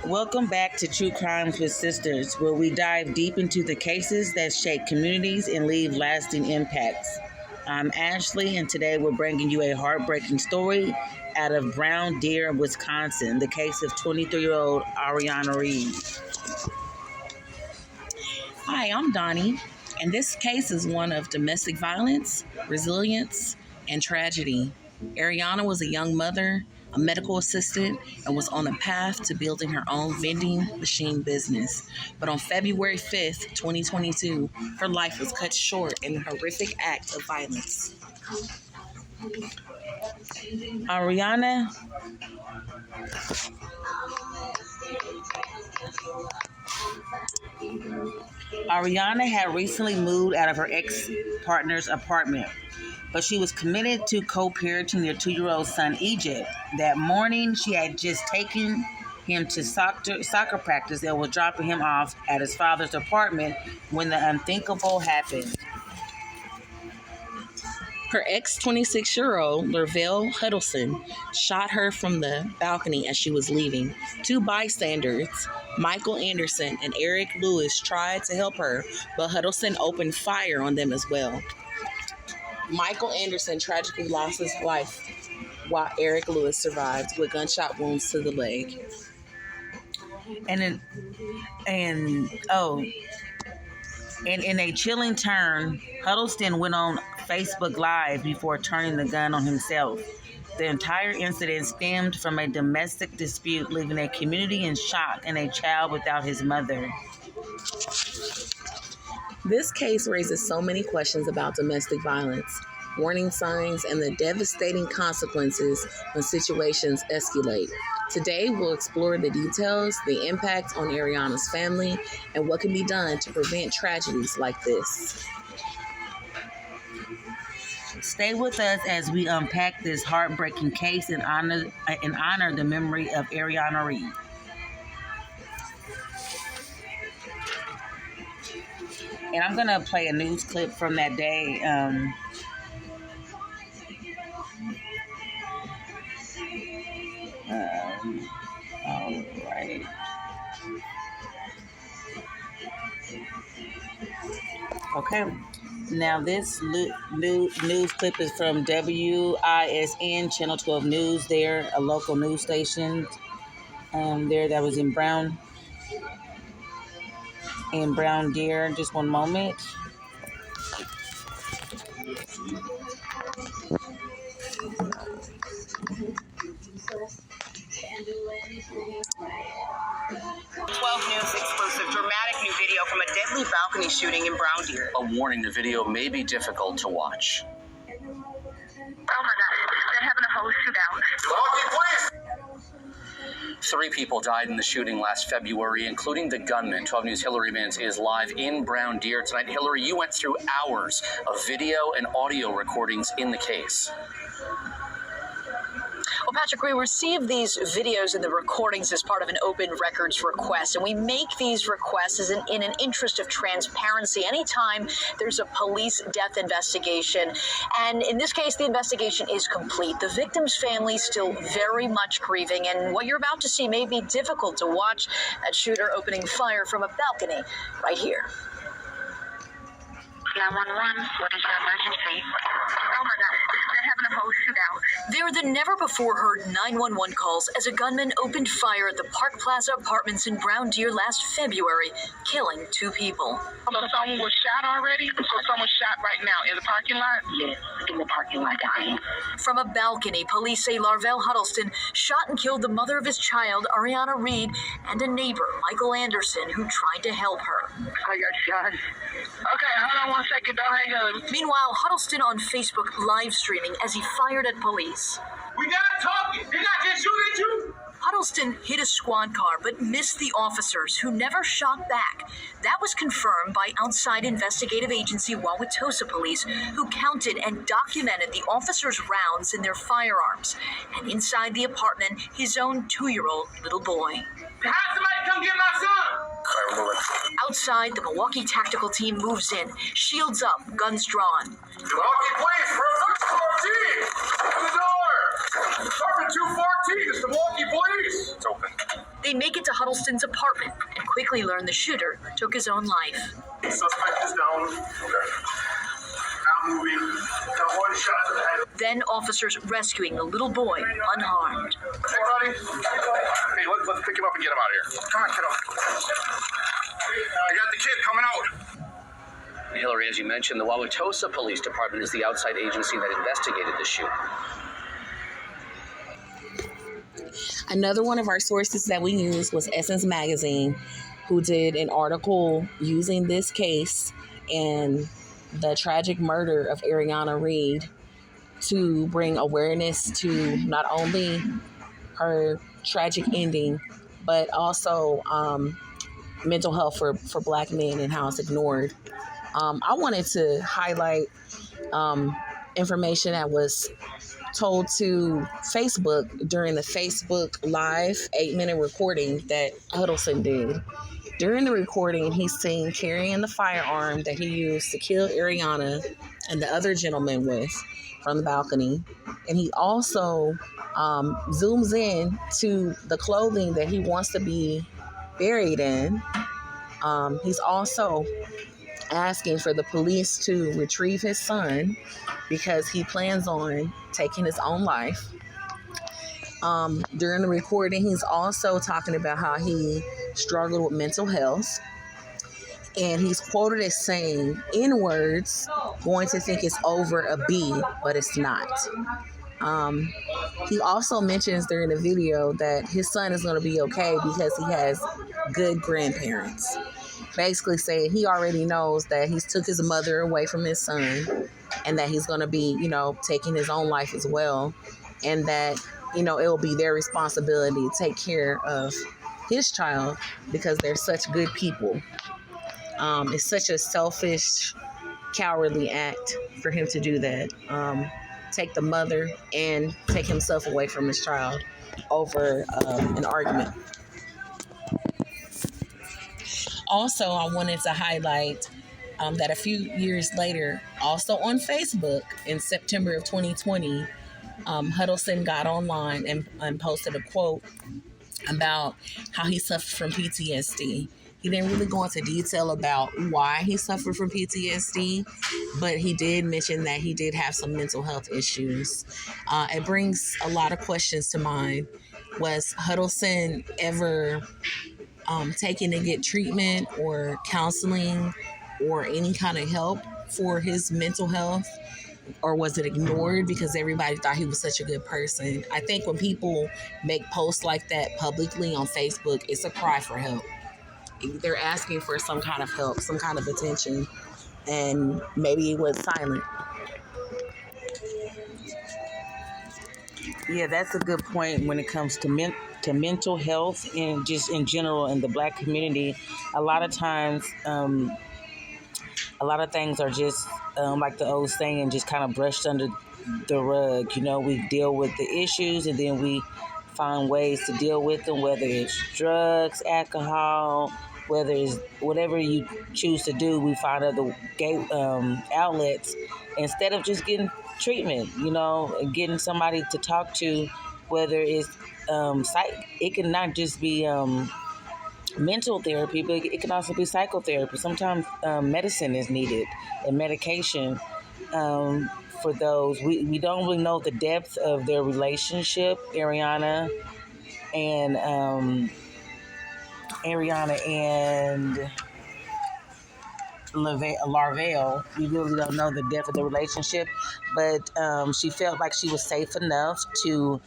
Welcome back to True Crimes with Sisters, where we dive deep into the cases that shape communities and leave lasting impacts. I'm Ashley, and today we're bringing you a heartbreaking story out of Brown Deer, Wisconsin, the case of 23-year-old Arieuna Reed. Hi, I'm Donnie, and this case is one of domestic violence, resilience, and tragedy. Arieuna was a young mother, a medical assistant, and was on a path to building her own vending machine business. But on February 5th, 2022, her life was cut short in a horrific act of violence. Arieuna had recently moved out of her ex-partner's apartment, but she was committed to co-parenting their 2-year-old son, Egypt. That morning, she had just taken him to soccer practice and was dropping him off at his father's apartment when the unthinkable happened. Her ex-26-year-old, Lavelle Huddleston, shot her from the balcony as she was leaving. Two bystanders, Michael Anderson and Eric Lewis, tried to help her, but Huddleston opened fire on them as well. Michael Anderson tragically lost his life, while Eric Lewis survived with gunshot wounds to the leg. And in a chilling turn, Huddleston went on Facebook Live before turning the gun on himself. The entire incident stemmed from a domestic dispute, leaving a community in shock and a child without his mother. This case raises so many questions about domestic violence, warning signs, and the devastating consequences when situations escalate. Today, we'll explore the details, the impact on Ariana's family, and what can be done to prevent tragedies like this. Stay with us as we unpack this heartbreaking case and honor the memory of Arieuna Reed. And I'm going to play a news clip from that day. All right. Okay. Now, this news clip is from WISN, Channel 12 News there, a local news station there that was in Brown Deer. Just one moment. 12 News exclusive, dramatic new video from a deadly balcony shooting in Brown Deer. A warning, the video may be difficult to watch. Oh my God, they're having a whole shootout. 3 people died in the shooting last February, including the gunman. 12 News Hillary Mintz is live in Brown Deer tonight. Hillary, you went through hours of video and audio recordings in the case. Well, Patrick, we received these videos and the recordings as part of an open records request, and we make these requests in an interest of transparency anytime there's a police death investigation. And in this case, the investigation is complete. The victim's family still very much grieving, and what you're about to see may be difficult to watch. That shooter opening fire from a balcony right here. 911, what is your emergency? Oh my God, they're having a whole shootout. There are the never-before-heard 911 calls as a gunman opened fire at the Park Plaza Apartments in Brown Deer last February, killing 2 people. So someone was shot already? So someone's shot right now in the parking lot? Yes, in the parking lot, dying. From a balcony, police say Lavelle Huddleston shot and killed the mother of his child, Arieuna Reed, and a neighbor, Michael Anderson, who tried to help her. I got shot. Okay, hold on one second, don't hang up. Meanwhile, Huddleston on Facebook live streaming as he fired at police. We got talking. They not just shooting at you. Huddleston hit a squad car but missed the officers, who never shot back. That was confirmed by outside investigative agency Wauwatosa Police, who counted and documented the officers' rounds in their firearms. And inside the apartment, his own 2-year-old little boy. Have somebody come get my son. Outside, the Milwaukee tactical team moves in, shields up, guns drawn. Milwaukee police, room 214. Open the door. Apartment 214, it's the Milwaukee police. It's open. They make it to Huddleston's apartment and quickly learn the shooter took his own life. Suspect is down. Okay. Not moving. Got one shot to the head. Then officers rescuing the little boy unharmed. Hey, buddy. Hey, let's pick him up and get him out of here. Come on, kiddo. I got the kid coming out. Hillary, as you mentioned, the Wauwatosa Police Department is the outside agency that investigated the shooting. Another one of our sources that we used was Essence Magazine, who did an article using this case and the tragic murder of Arieuna Reed to bring awareness to not only her tragic ending, but also mental health for Black men and how it's ignored. I wanted to highlight information that was told to Facebook during the Facebook Live 8-minute recording that Huddleston did. During the recording, he's seen carrying the firearm that he used to kill Arieuna and the other gentleman with from the balcony. And he also zooms in to the clothing that he wants to be buried in. He's also asking for the police to retrieve his son because he plans on taking his own life. During the recording, he's also talking about how he struggled with mental health. And he's quoted as saying, N-words, going to think it's over a B, but it's not. He also mentions during the video that his son is going to be okay because he has good grandparents. Basically saying he already knows that he's took his mother away from his son and that he's going to be, taking his own life as well. And that, it will be their responsibility to take care of his child because they're such good people. It's such a selfish, cowardly act for him to do that. Take the mother and take himself away from his child over an argument. Also, I wanted to highlight that a few years later, also on Facebook in September of 2020, Huddleston got online and posted a quote about how he suffered from PTSD. He didn't really go into detail about why he suffered from PTSD, but he did mention that he did have some mental health issues. It brings a lot of questions to mind. Was Huddleston ever taken to get treatment or counseling or any kind of help for his mental health? Or was it ignored because everybody thought he was such a good person? I think when people make posts like that publicly on Facebook, it's a cry for help. They're asking for some kind of help, some kind of attention, and maybe he was silent. Yeah, that's a good point when it comes to mental health and just in general in the Black community. A lot of times, a lot of things are just like the old saying, just kind of brushed under the rug. We deal with the issues and then we find ways to deal with them, whether it's drugs, alcohol, whether it's whatever you choose to do, we find other outlets instead of just getting treatment, getting somebody to talk to, whether it's it can not just be mental therapy, but it can also be psychotherapy. Sometimes medicine is needed and medication for those. We don't really know the depth of their relationship, Arieuna and Larvell. We really don't know the depth of the relationship, but she felt like she was safe enough to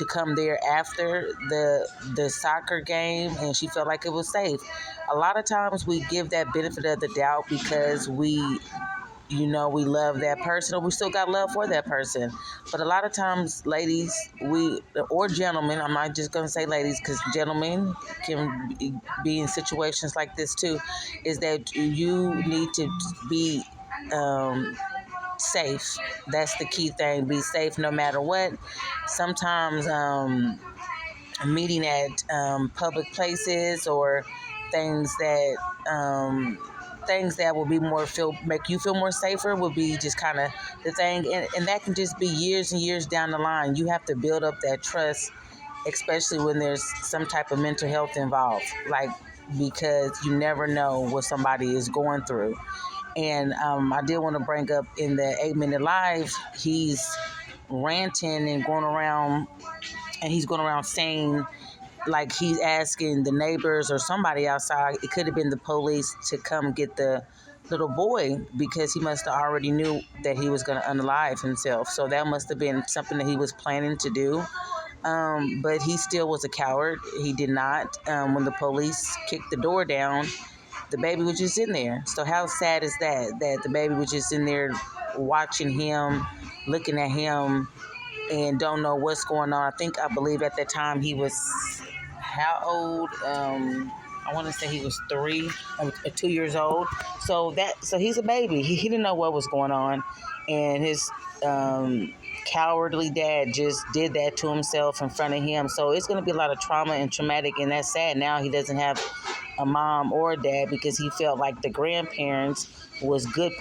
come there after the soccer game, and she felt like it was safe. A lot of times we give that benefit of the doubt because we love that person, or we still got love for that person. But a lot of times, ladies, or gentlemen, I'm not just going to say ladies because gentlemen can be in situations like this too, is that you need to be safe. That's the key thing. Be safe no matter what. Sometimes meeting at public places or things that will be make you feel more safer would be just kind of the thing, and that can just be years and years down the line. You have to build up that trust especially when there's some type of mental health involved, like, because you never know what somebody is going through. And I did want to bring up in the 8-minute live, he's ranting and going around, and he's going around saying, like, he's asking the neighbors or somebody outside, it could have been the police, to come get the little boy, because he must have already knew that he was going to unalive himself. So that must have been something that he was planning to do. But he still was a coward. He did not. When the police kicked the door down, the baby was just in there. So how sad is that? That the baby was just in there watching him, looking at him, and don't know what's going on. I believe at that time he was, how old? I want to say he was 3 or 2 years old. So he's a baby. He didn't know what was going on, and his cowardly dad just did that to himself in front of him. So it's going to be a lot of trauma and traumatic, and that's sad. Now he doesn't have a mom or a dad, because he felt like the grandparents was good.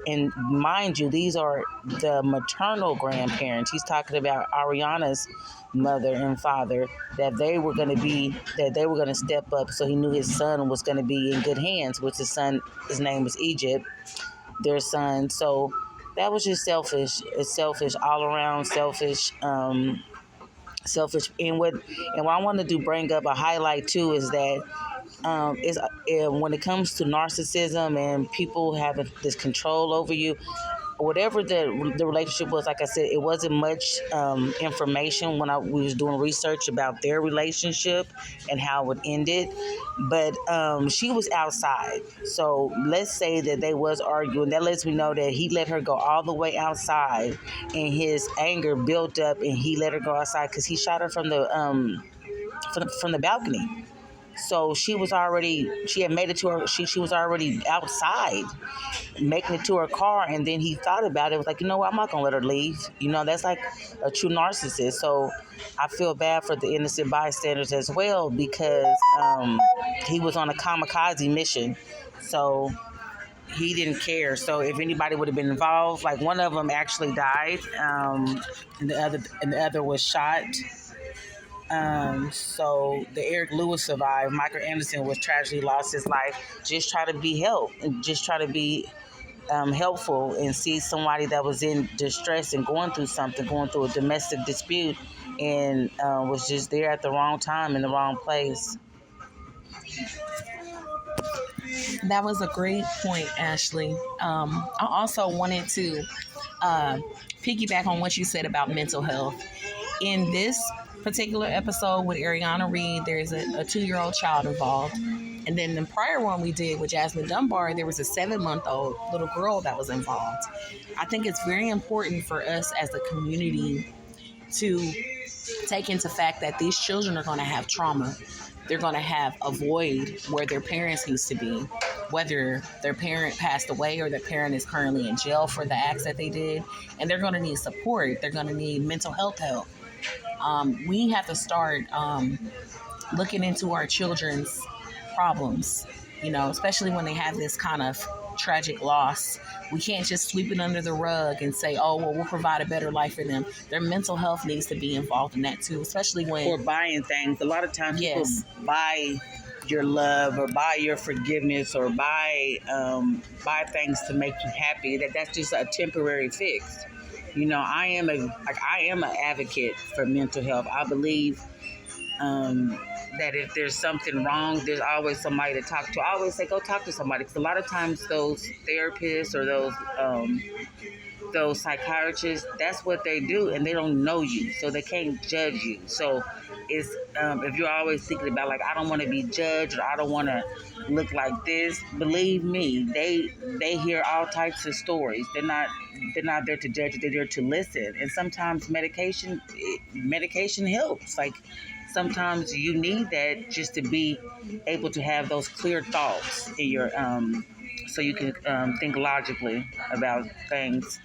And mind you, these are the maternal grandparents. He's talking about Ariena's mother and father, that they were going to step up. So he knew his son was going to be in good hands, which his name was Egypt, their son. So that was just selfish. It's selfish, all around selfish. Selfish. And what I want to bring up a highlight too is that when it comes to narcissism and people having this control over you, whatever the relationship was, like I said, it wasn't much information when we was doing research about their relationship and how it ended. But she was outside. So let's say that they was arguing. That lets me know that he let her go all the way outside, and his anger built up, and he let her go outside because he shot her from the balcony. So she had made it to her, she was already outside, making it to her car, and then he thought about it, was like, you know what, I'm not going to let her leave. That's like a true narcissist. So I feel bad for the innocent bystanders as well, because he was on a kamikaze mission. So he didn't care. So if anybody would have been involved, like one of them actually died, and the other was shot. So the Eric Lewis survived. Michael Anderson was tragically lost his life. Just try to be helpful, and see somebody that was in distress and going through a domestic dispute, and was just there at the wrong time in the wrong place. That was a great point, Ashley. I also wanted to piggyback on what you said about mental health. In this particular episode with Arieuna Reed, there's a 2-year-old child involved. And then the prior one we did with Jasmine Dunbar, there was a 7-month-old little girl that was involved. I think it's very important for us as a community to take into fact that these children are going to have trauma. They're going to have a void where their parents used to be, whether their parent passed away or their parent is currently in jail for the acts that they did. And they're going to need support. They're going to need mental health help. We have to start looking into our children's problems, especially when they have this kind of tragic loss. We can't just sweep it under the rug and say, oh, well, we'll provide a better life for them. Their mental health needs to be involved in that too, especially when... Or buying things. A lot of times people buy your love or buy your forgiveness or buy things to make you happy. That's just a temporary fix. I am an advocate for mental health. I believe that if there's something wrong, there's always somebody to talk to. I always say, go talk to somebody, because a lot of times those therapists or those psychiatrists, that's what they do, and they don't know you, so they can't judge you. So it's if you're always thinking about, like, I don't want to be judged, or I don't want to look like this, believe me, they hear all types of stories. They're not there to judge you, they're there to listen. And sometimes medication helps. Like, sometimes you need that just to be able to have those clear thoughts in your so you can think logically about things.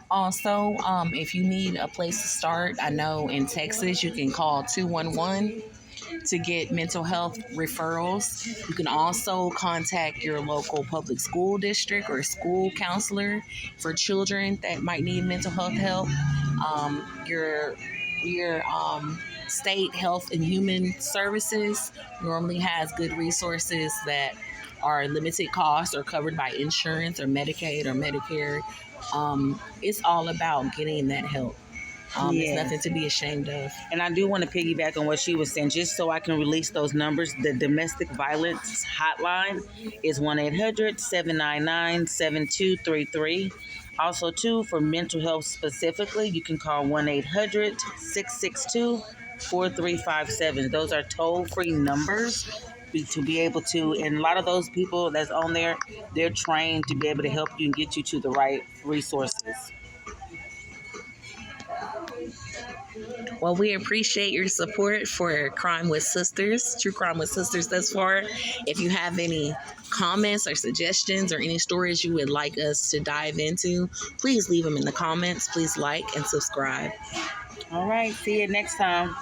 Also, if you need a place to start, I know in Texas you can call 211 to get mental health referrals. You can also contact your local public school district or school counselor for children that might need mental health help. Your your state health and human services normally has good resources that are limited cost or covered by insurance or Medicaid or Medicare. It's all about getting that help. It's nothing to be ashamed of. And I do want to piggyback on what she was saying, just so I can release those numbers. The domestic violence hotline is 1-800-799-7233. Also, too, for mental health specifically, you can call 1-800-662-4357. Those are toll-free numbers to be able to, and a lot of those people that's on there, they're trained to be able to help you and get you to the right resources. Well, we appreciate your support for Crime with Sisters, True Crime with Sisters thus far. If you have any comments or suggestions or any stories you would like us to dive into, please leave them in the comments. Please like and subscribe. All right. See you next time.